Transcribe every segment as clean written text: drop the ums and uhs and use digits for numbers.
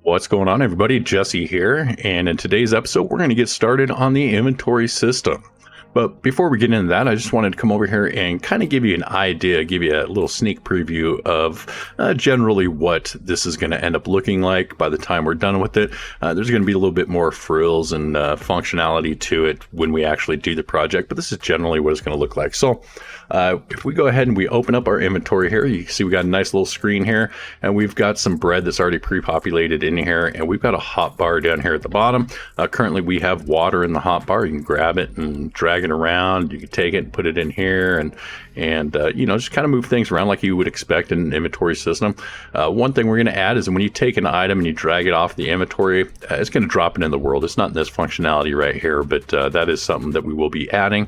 What's going on, everybody? Jesse here, and in today's episode we're going to get started on the inventory system. But before we get into that, I just wanted to come over here and kind of give you an idea, give you a little sneak preview of generally what this is going to end up looking like by the time we're done with it. There's going to be a little bit more frills and functionality to it when we actually do the project, but this is generally what it's going to look like. So if we go ahead and we open up our inventory here, you can see we got a nice little screen here, and we've got some bread that's already pre-populated in here, and we've got a hot bar down here at the bottom. Currently we have water in the hot bar. You can grab it and drag it around. You can take it and put it in here and you know, just kind of move things around like you would expect in an inventory system. One thing we're going to add is when you take an item and you drag it off the inventory, it's going to drop it in the world. It's not in this functionality right here, but that is something that we will be adding.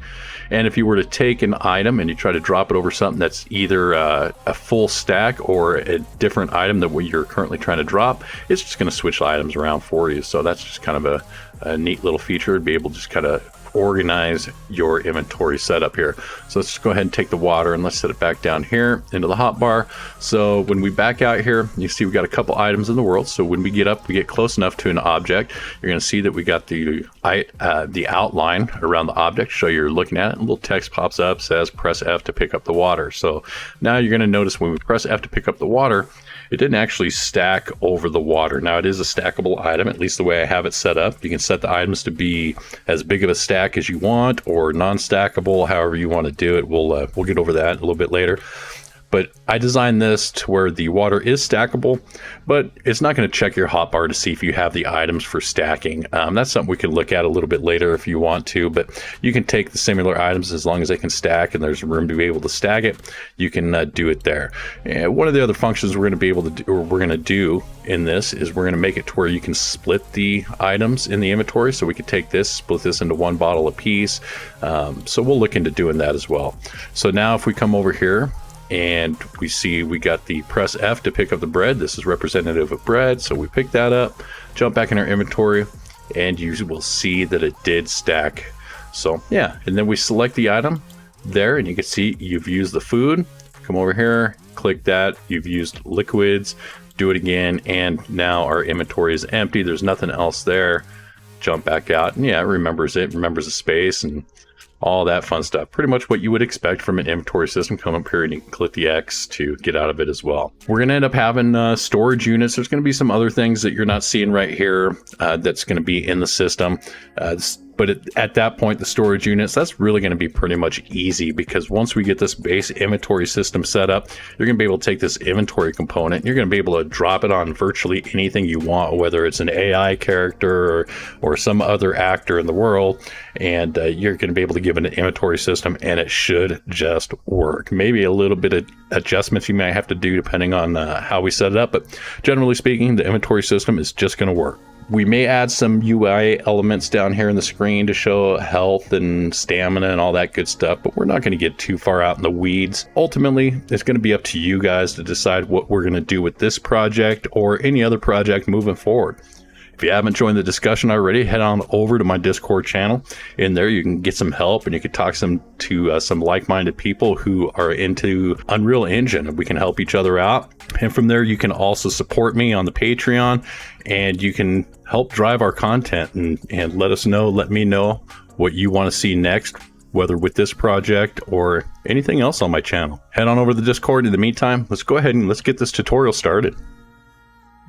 And if you were to take an item and you try to drop it over something that's either a full stack or a different item that you're currently trying to drop, it's just going to switch items around for you. So that's just kind of a neat little feature to be able to just kind of organize your inventory setup here. So let's just go ahead and take the water and let's set it back down here into the hot bar. So when we back out here, you see we got a couple items in the world. So when we get up, we get close enough to an object, you're going to see that we got the outline around the object. So you're looking at it, and a little text pops up, says press F to pick up the water. So now you're going to notice when we press F to pick up the water, it didn't actually stack over the water. Now it is a stackable item, at least the way I have it set up. You can set the items to be as big of a stack as you want or non-stackable, however you want to do it. We'll get over that a little bit later. But I designed this to where the water is stackable, but it's not going to check your hotbar to see if you have the items for stacking. That's something we can look at a little bit later if you want to, but you can take the similar items as long as they can stack and there's room to be able to stack it. You can do it there. And one of the other functions we're going to be able to do, or we're going to do in this, is we're going to make it to where you can split the items in the inventory. So we could take this, split this into one bottle a piece. So we'll look into doing that as well. So now if we come over here, and we see we got the press F to pick up the bread. This is representative of bread, so we pick that up, jump back in our inventory, and you will see that it did stack. So yeah, and then we select the item there, and you can see you've used the food. Come over here, click that, you've used liquids, do it again, and now our inventory is empty. There's nothing else there. Jump back out, and yeah, it remembers the space and all that fun stuff. Pretty much what you would expect from an inventory system. Come up here and you can click the X to get out of it as well. We're going to end up having storage units. There's going to be some other things that you're not seeing right here that's going to be in the system. But at that point, the storage units, that's really going to be pretty much easy, because once we get this base inventory system set up, you're going to be able to take this inventory component and you're going to be able to drop it on virtually anything you want, whether it's an AI character or some other actor in the world, and you're going to be able to give it an inventory system and it should just work. Maybe a little bit of adjustments you might have to do depending on how we set it up, but generally speaking, the inventory system is just going to work. We may add some UI elements down here in the screen to show health and stamina and all that good stuff, but we're not going to get too far out in the weeds. Ultimately, it's going to be up to you guys to decide what we're going to do with this project or any other project moving forward. If you haven't joined the discussion already, head on over to my Discord channel. In there, you can get some help and you can talk to some like-minded people who are into Unreal Engine, and we can help each other out. And from there, you can also support me on the Patreon, and you can help drive our content and let me know what you want to see next, whether with this project or anything else on my channel. Head on over to the Discord. In the meantime, let's go ahead and let's get this tutorial started.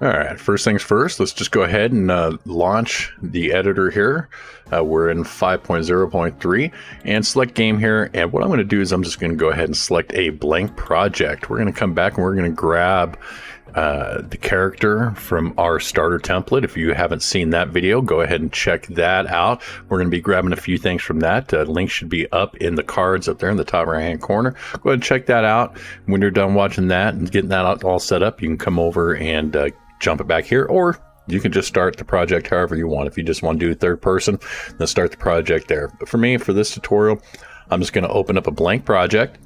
All right, first things first, let's just go ahead and launch the editor here. We're in 5.0.3 and select game here. And what I'm going to do is I'm just going to go ahead and select a blank project. We're going to come back and we're going to grab the character from our starter template. If you haven't seen that video, go ahead and check that out. We're going to be grabbing a few things from that. Link should be up in the cards up there in the top right hand corner. Go ahead and check that out. When you're done watching that and getting that all set up, you can come over and jump it back here, or you can just start the project however you want. If you just want to do third person, then start the project there. But for me, for this tutorial, I'm just going to open up a blank project.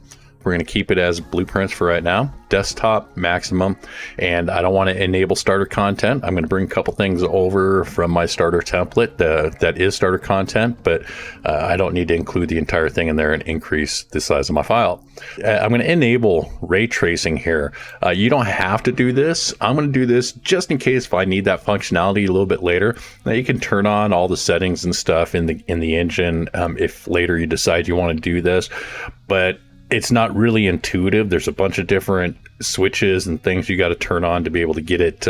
We're going to keep it as blueprints for right now. Desktop maximum, and I don't want to enable starter content. I'm going to bring a couple things over from my starter template that is starter content, but I don't need to include the entire thing in there and increase the size of my file. I'm going to enable ray tracing here. You don't have to do this. I'm going to do this just in case if I need that functionality a little bit later. Now you can turn on all the settings and stuff in the engine if later you decide you want to do this, but it's not really intuitive. There's a bunch of different switches and things you got to turn on to be able to get it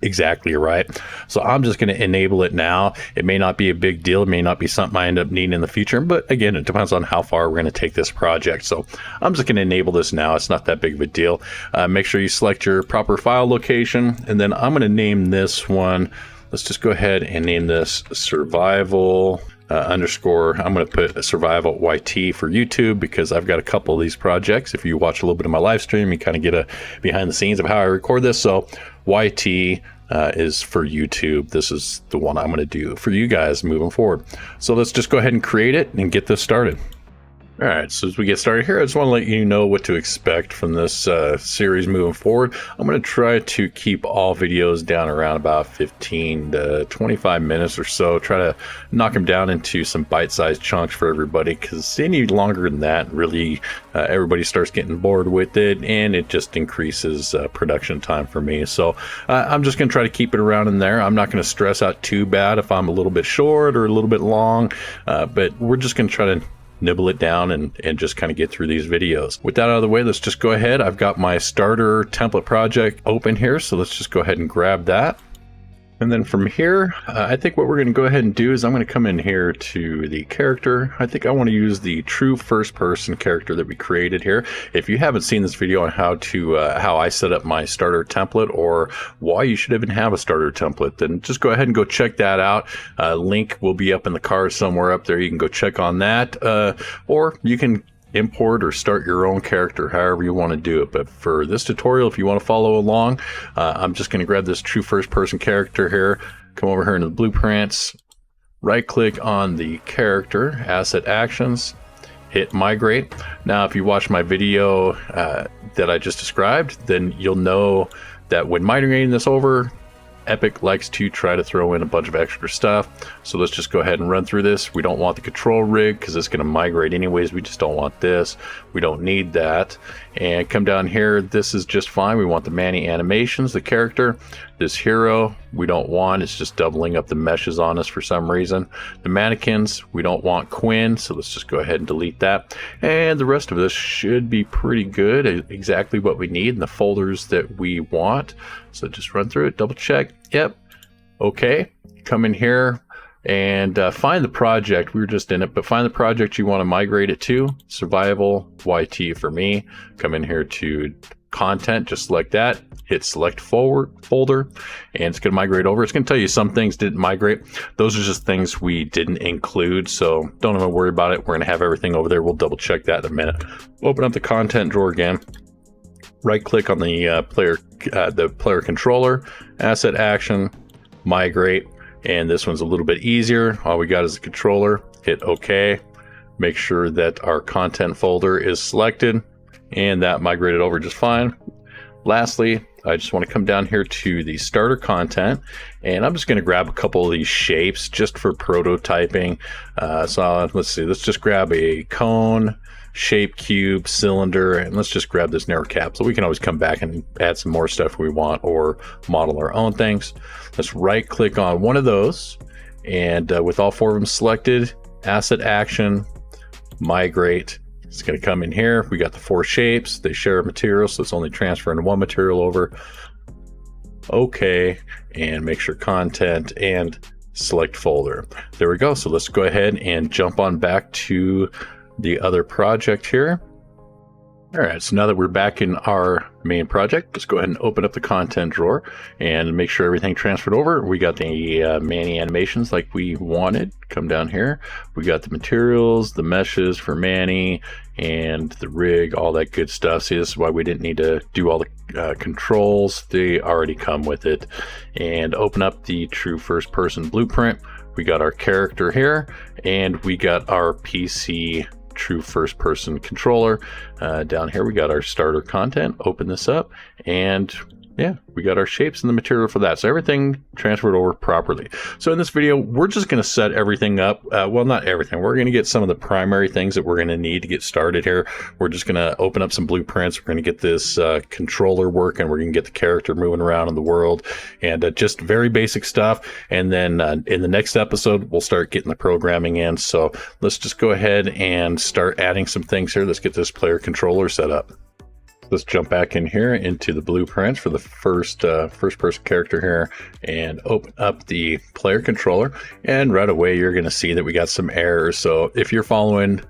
exactly right. So I'm just going to enable it now. It may not be a big deal. It may not be something I end up needing in the future. But again, it depends on how far we're going to take this project. So I'm just going to enable this now. It's not that big of a deal. Make sure you select your proper file location. And then I'm going to name this one. Let's just go ahead and name this survival underscore. I'm going to put a survival YT for YouTube because I've got a couple of these projects. If you watch a little bit of my live stream, you kind of get a behind the scenes of how I record this. So YT is for YouTube. This is the one I'm going to do for you guys moving forward. So let's just go ahead and create it and get this started. All right, so as we get started here, I just want to let you know what to expect from this series moving forward. I'm going to try to keep all videos down around about 15 to 25 minutes or so. Try to knock them down into some bite-sized chunks for everybody, because any longer than that, really, everybody starts getting bored with it, and it just increases production time for me. So I'm just going to try to keep it around in there. I'm not going to stress out too bad if I'm a little bit short or a little bit long, but we're just going to try to nibble it down and just kind of get through these videos. With that out of the way, let's just go ahead. I've got my starter template project open here, so let's just go ahead and grab that. And then from here, I think what we're going to go ahead and do is I'm going to come in here to the character. I think I want to use the true first person character that we created here. If you haven't seen this video on how I set up my starter template, or why you should even have a starter template, then just go ahead and go check that out. Link will be up in the card somewhere up there. You can go check on that, or you can import or start your own character, however you want to do it. But for this tutorial, if you want to follow along, I'm just going to grab this true first person character here, come over here into the blueprints, right click on the character, asset actions, hit migrate. Now if you watch my video that I just described, then you'll know that when migrating this over, Epic likes to try to throw in a bunch of extra stuff. So let's just go ahead and run through this. We don't want the control rig because it's going to migrate anyways. We just don't want this. We don't need that. And come down here. This is just fine. We want the Manny animations, the character. This hero we don't want. It's just doubling up the meshes on us for some reason. The mannequins, we don't want Quinn. So let's just go ahead and delete that. And the rest of this should be pretty good. Exactly what we need in the folders that we want. So just run through it, double check. Yep. Okay. Come in here and find the project. We were just in it, but find the project you want to migrate it to. Survival YT for me. Come in here to content, just select that. Hit select forward folder, and it's going to migrate over. It's going to tell you some things didn't migrate. Those are just things we didn't include, so don't even worry about it. We're going to have everything over there. We'll double check that in a minute. Open up the content drawer again. Right click on the player controller, asset action, migrate, and this one's a little bit easier. All we got is the controller. Hit OK. Make sure that our content folder is selected, and that migrated over just fine. Lastly, I just want to come down here to the starter content, and I'm just going to grab a couple of these shapes just for prototyping. So let's see, let's just grab a cone, shape, cube, cylinder, and let's just grab this narrow cap. So we can always come back and add some more stuff we want or model our own things. Let's right click on one of those, and with all four of them selected, asset action, migrate. It's going to come in here. We got the four shapes. They share a material, so it's only transferring one material over. Okay, and make sure content and select folder. There we go. So let's go ahead and jump on back to the other project here. All right, so now that we're back in our main project, let's go ahead and open up the content drawer and make sure everything transferred over. We got the Manny animations like we wanted. Come down here. We got the materials, the meshes for Manny, and the rig, all that good stuff. See, this is why we didn't need to do all the controls. They already come with it. And open up the true first person blueprint. We got our character here, and we got our PC true first person controller. Down here we got our starter content. Open this up, and yeah, we got our shapes and the material for that. So everything transferred over properly. So in this video, we're just going to set everything up. Well, not everything. We're going to get some of the primary things that we're going to need to get started here. We're just going to open up some blueprints. We're going to get this controller working. We're going to get the character moving around in the world, and just very basic stuff. And then in the next episode, we'll start getting the programming in. So let's just go ahead and start adding some things here. Let's get this player controller set up. Let's jump back in here into the blueprints for the first person character here and open up the player controller. And right away, you're going to see that we got some errors. So if you're following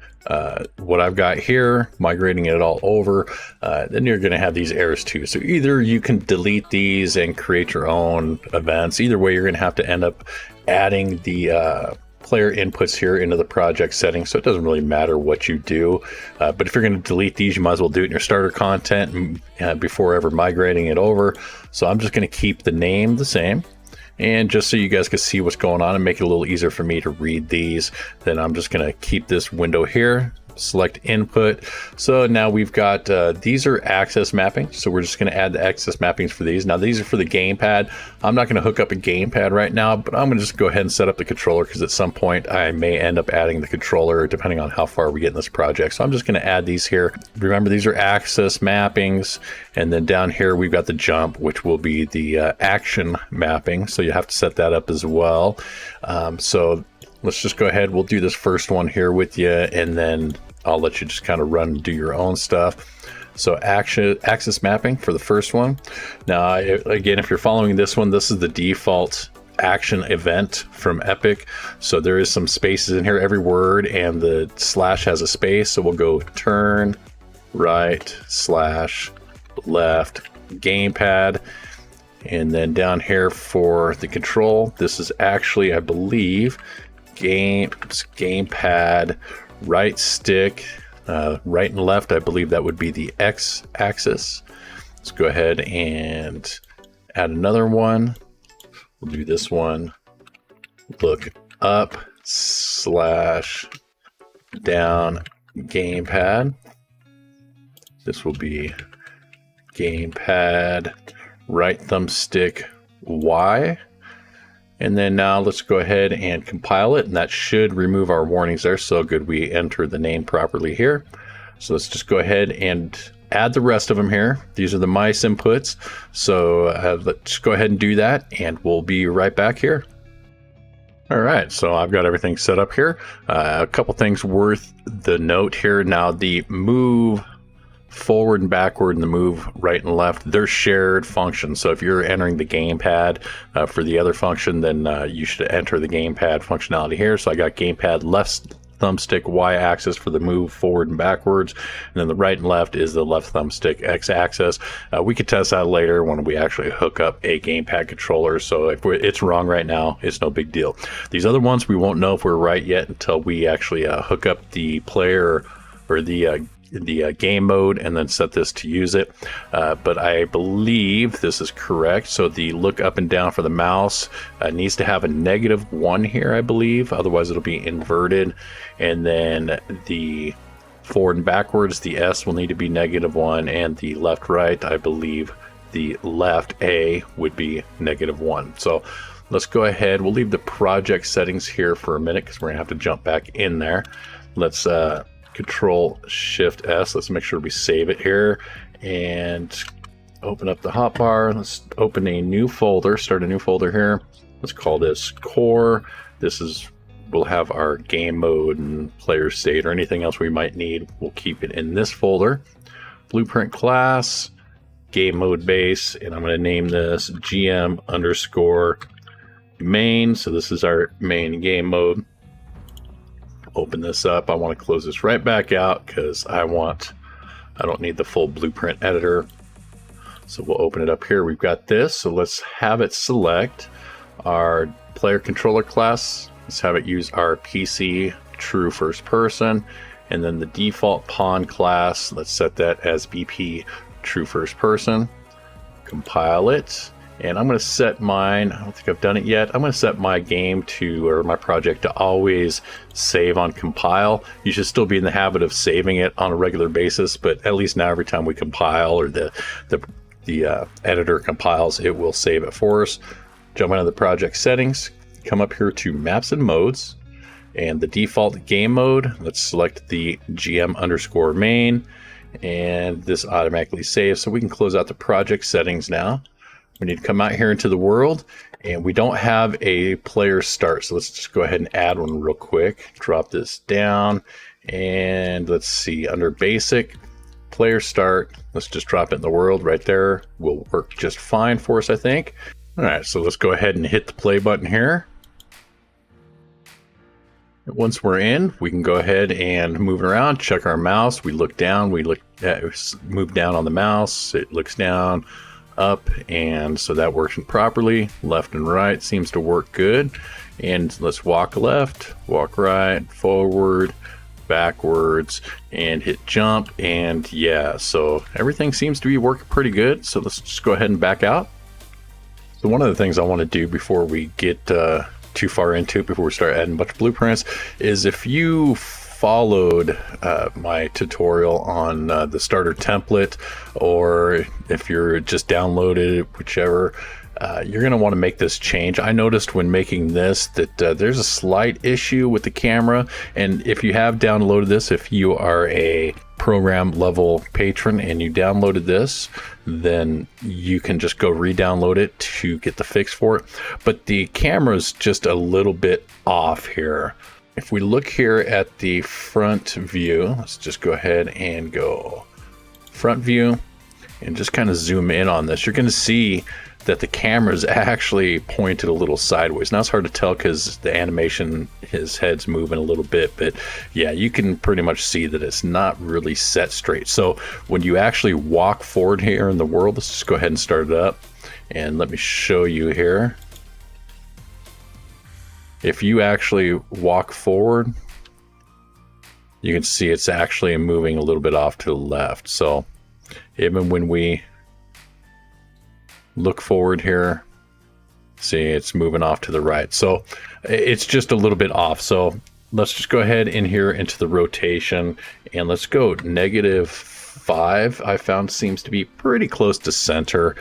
what I've got here, migrating it all over, then you're going to have these errors too. So either you can delete these and create your own events. Either way, you're going to have to end up adding the player inputs here into the project settings, so it doesn't really matter what you do. But if you're going to delete these, you might as well do it in your starter content before ever migrating it over. So I'm just going to keep the name the same. And just so you guys can see what's going on and make it a little easier for me to read these, then I'm just going to keep this window here. Select input. So now we've got these are access mapping, so we're just going to add the access mappings for these. Now these are for the gamepad. I'm not going to hook up a gamepad right now, but I'm going to just go ahead and set up the controller, because at some point I may end up adding the controller depending on how far we get in this project. So I'm just going to add these here. Remember, these are access mappings, and then down here we've got the jump, which will be the action mapping, so you have to set that up as well. So let's just go ahead. We'll do this first one here with you, and then I'll let you just kind of run and do your own stuff. So access mapping for the first one. Now, again, if you're following this one, this is the default action event from Epic. So there is some spaces in here, every word, and the slash has a space. So we'll go turn, right, slash, left, gamepad. And then down here for the control, this is actually, I believe, gamepad, right stick, right and left. I believe that would be the X axis. Let's go ahead and add another one. We'll do this one. Look up slash down gamepad. This will be gamepad, right thumbstick Y. And then now let's go ahead and compile it, and that should remove our warnings there. So good, we enter the name properly here. So let's just go ahead and add the rest of them here. These are the mice inputs. So let's go ahead and do that, and we'll be right back here. All right, so I've got everything set up here. A couple things worth the note here. Now the move forward and backward and the move right and left, they're shared functions. So if you're entering the gamepad for the other function, then you should enter the gamepad functionality here. So I got gamepad left thumbstick Y axis for the move forward and backwards, and then the right and left is the left thumbstick X axis. We could test that later when we actually hook up a gamepad controller. So if it's wrong right now, it's no big deal. These other ones, we won't know if we're right yet until we actually hook up the player or the game mode and then set this to use it. But I believe this is correct. So the look up and down for the mouse needs to have a -1 here, I believe. Otherwise it'll be inverted. And then the forward and backwards, the S will need to be -1, and the left right, I believe the left A would be -1. So let's go ahead. We'll leave the project settings here for a minute because we're gonna have to jump back in there. Let's Control Shift S. Let's make sure we save it here and open up the hotbar. Let's open a new folder, start a new folder here. Let's call this Core. We'll have our game mode and player state or anything else we might need. We'll keep it in this folder. Blueprint class, game mode base, and I'm going to name this GM_main. So this is our main game mode. Open this up. I want to close this right back out because I don't need the full blueprint editor. So we'll open it up here. We've got this. So let's have it select our player controller class. Let's have it use our PC true first person, and then the default pawn class. Let's set that as BP true first person. Compile it, And I'm going to set mine, I don't think I've done it yet, I'm going to set my game to, or my project to always save on compile. You should still be in the habit of saving it on a regular basis, but at least now every time we compile or the editor compiles, it will save it for us. Jump into the project settings, come up here to maps and modes, and the default game mode, let's select the GM_main, and this automatically saves, so we can close out the project settings now. We need to come out here into the world, and we don't have a player start, so let's just go ahead and add one real quick. Drop this down, and let's see, under basic, player start, let's just drop it in the world right there. Will work just fine for us, I think. All right, so let's go ahead and hit the play button here. Once we're in, we can go ahead and move around, check our mouse. We look down, we look at, move down on the mouse, it looks down, up, and so that works properly. Left and right seems to work good. And let's walk left, walk right, forward, backwards, and hit jump. And yeah, so everything seems to be working pretty good. So let's just go ahead and back out. So one of the things I want to do before we get too far into it, before we start adding a bunch of blueprints, is if you followed my tutorial on the starter template, or if you're just downloaded it, whichever, you're going to want to make this change. I noticed when making this that there's a slight issue with the camera, and if you have downloaded this, if you are a program level patron and you downloaded this, then you can just go re-download it to get the fix for it. But the camera's just a little bit off here. If we look here at the front view, let's just go ahead and go front view and just kind of zoom in on this. You're going to see that the camera's actually pointed a little sideways. Now it's hard to tell because the animation, his head's moving a little bit, but yeah, you can pretty much see that it's not really set straight. So when you actually walk forward here in the world, let's just go ahead and start it up, and let me show you here. If you actually walk forward, you can see it's actually moving a little bit off to the left. So even when we look forward here, see it's moving off to the right. So it's just a little bit off. So let's just go ahead in here into the rotation, and let's go -5. I found seems to be pretty close to center.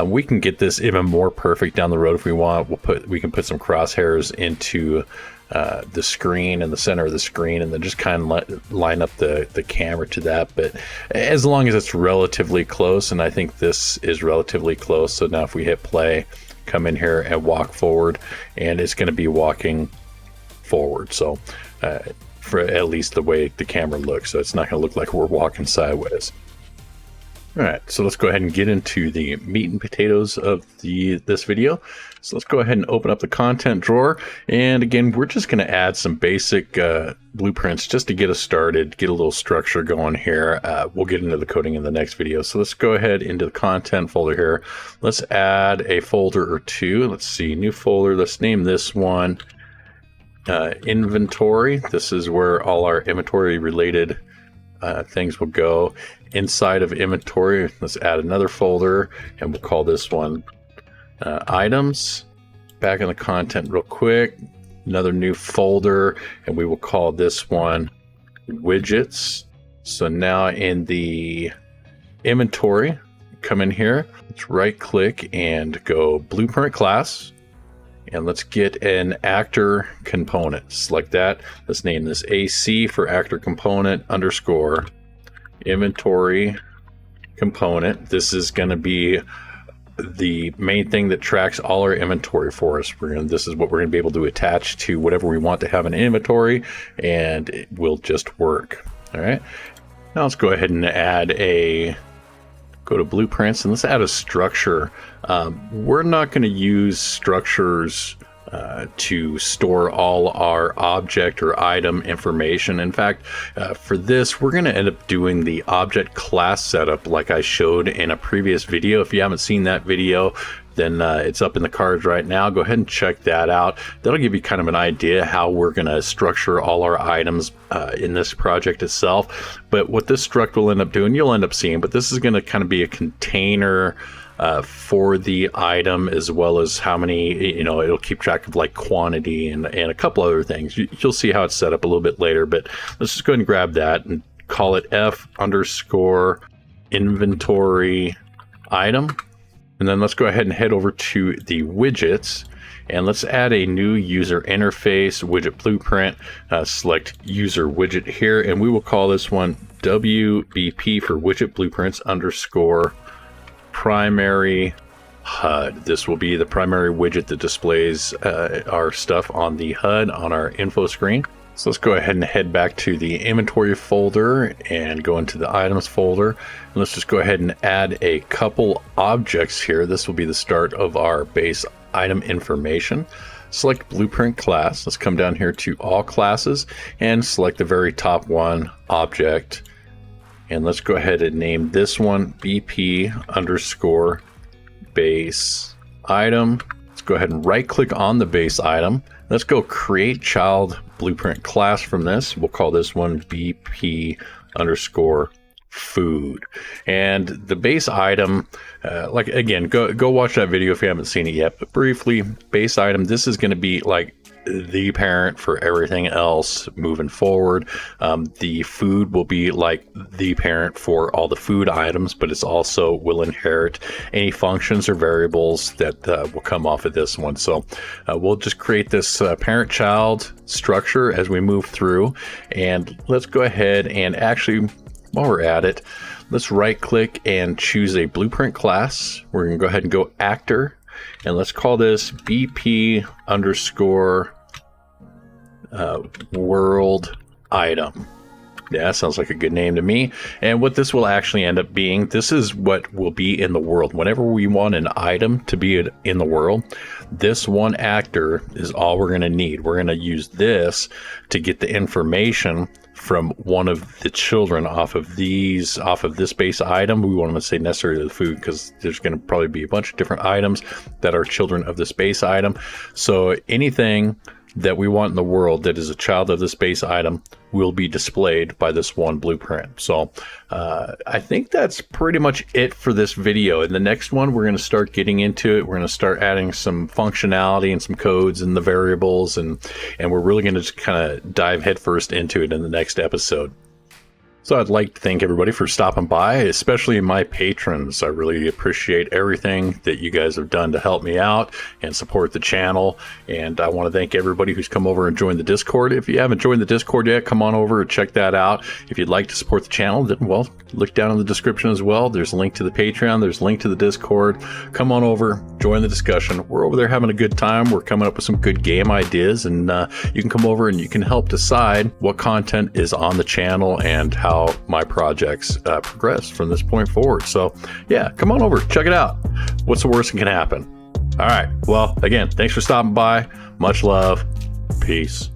We can get this even more perfect down the road if we want. We can put some crosshairs into the screen, in the center of the screen, and then just kind of line up the camera to that. But as long as it's relatively close, and I think this is relatively close. So now if we hit play, come in here and walk forward, and it's going to be walking forward. So for at least the way the camera looks, so it's not going to look like we're walking sideways. All right, so let's go ahead and get into the meat and potatoes of this video. So let's go ahead and open up the content drawer. And again, we're just going to add some basic blueprints just to get us started, get a little structure going here. We'll get into the coding in the next video. So let's go ahead into the content folder here. Let's add a folder or two. Let's see, new folder. Let's name this one inventory. This is where all our inventory related things will go. Inside of inventory, let's add another folder, and we'll call this one items. Back in the content real quick, another new folder, and we will call this one widgets. So now in the inventory, come in here, let's right click and go blueprint class, and let's get an actor component. Select that. Let's name this AC for actor component underscore inventory component. This is going to be the main thing that tracks all our inventory for us. This is what we're going to be able to attach to whatever we want to have in inventory, and it will just work. All right. Now let's go ahead and go to blueprints, and let's add a structure. We're not going to use structures to store all our object or item information. In fact, for this, we're going to end up doing the object class setup like I showed in a previous video. If you haven't seen that video, then it's up in the cards right now. Go ahead and check that out. That'll give you kind of an idea how we're going to structure all our items in this project itself. But what this struct will end up doing, you'll end up seeing, but this is going to kind of be a container for the item, as well as how many, it'll keep track of like quantity and a couple other things. You'll see how it's set up a little bit later, but let's just go ahead and grab that and call it F_inventory item. And then let's go ahead and head over to the widgets, and let's add a new user interface widget blueprint. Select user widget here, and we will call this one WBP for widget blueprints _ primary HUD. This will be the primary widget that displays our stuff on the HUD on our info screen. So let's go ahead and head back to the inventory folder and go into the items folder. And let's just go ahead and add a couple objects here. This will be the start of our base item information. Select blueprint class. Let's come down here to all classes and select the very top one, object. And let's go ahead and name this one BP _ base item. Let's go ahead and right click on the base item. Let's go create child blueprint class from this. We'll call this one BP _ food. And the base item, like again, go watch that video if you haven't seen it yet, but briefly, base item, this is going to be like the parent for everything else moving forward. The food will be like the parent for all the food items, but it's also will inherit any functions or variables that will come off of this one. So we'll just create this parent-child structure as we move through. And let's go ahead and actually, while we're at it, let's right click and choose a blueprint class. We're going to go ahead and go actor, and let's call this BP _ world item. Yeah, that sounds like a good name to me. And what this will actually end up being, this is what will be in the world. Whenever we want an item to be in the world, this one actor is all we're going to need. We're going to use this to get the information from one of the children off of this base item. We want to say necessary to the food because there's going to probably be a bunch of different items that are children of this base item. So anything that we want in the world that is a child of this base item will be displayed by this one blueprint. So I think that's pretty much it for this video. In the next one, we're going to start getting into it. We're going to start adding some functionality and some codes and the variables, and we're really going to just kind of dive headfirst into it in the next episode. So I'd like to thank everybody for stopping by, especially my patrons. I really appreciate everything that you guys have done to help me out and support the channel. And I want to thank everybody who's come over and joined the Discord. If you haven't joined the Discord yet, come on over and check that out. If you'd like to support the channel, then, well, look down in the description as well. There's a link to the Patreon. There's a link to the Discord. Come on over, join the discussion. We're over there having a good time. We're coming up with some good game ideas, and you can come over and you can help decide what content is on the channel and how my projects progress from this point forward. So yeah, come on over, check it out. What's the worst that can happen? All right, well, again, thanks for stopping by. Much love. Peace.